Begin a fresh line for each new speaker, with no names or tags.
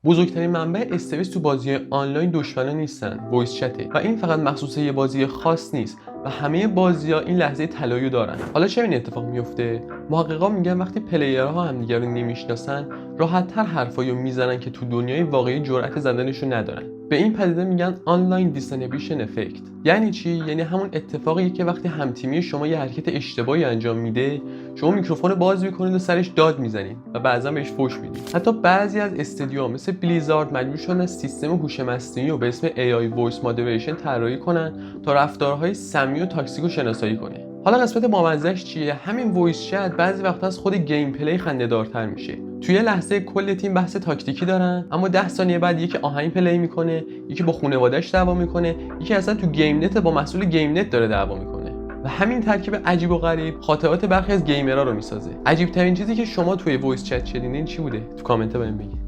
بزرگترین منبع استرس تو بازی آنلاین دشمنا نیستن، وایس چته و این فقط مخصوص یه بازی خاص نیست و همه بازی‌ها این لحظه طلایی دارن. حالا چه این اتفاق میفته؟ محققا میگن وقتی پلیرها همدیگه رو نمیشناسن، راحت‌تر حرفایو میزنن که تو دنیای واقعی جرأت زدنشو ندارن. به این پدیده میگن آنلاین دیسینیبیشن افکت. یعنی چی؟ یعنی همون اتفاقیه که وقتی همتیمی شما یه حرکت اشتباهی انجام میده، شما میکروفون باز میکنید و سرش داد میزنید و بعضا بهش فحش میدید. حتی بعضی از استدیوها مثل بلیزارد مجبور شدن سیستم هوش مصنوعی رو به اسم AI Voice Moderation طراحی کنن تا رفتارهای سمی و تاکسیک رو شناسایی کنه. حالا قسمت بامزه‌اش چیه؟ همین وایس چت بعضی وقتا از خود گیم پلی خنده‌دارتر میشه. توی یه لحظه کل تیم بحث تاکتیکی دارن، اما 10 ثانیه بعد یکی آهنگ پلی میکنه، یکی با خانواده‌اش دعوا میکنه، یکی اصلا تو گیم نت با مسئول گیم نت داره دعوا میکنه. و همین ترکیب عجیب و غریب خاطرات برخی از گیمرها رو میسازه. عجیب ترین چیزی که شما توی وایس چت شنیدین چی بوده؟ تو کامنت بهم بگید.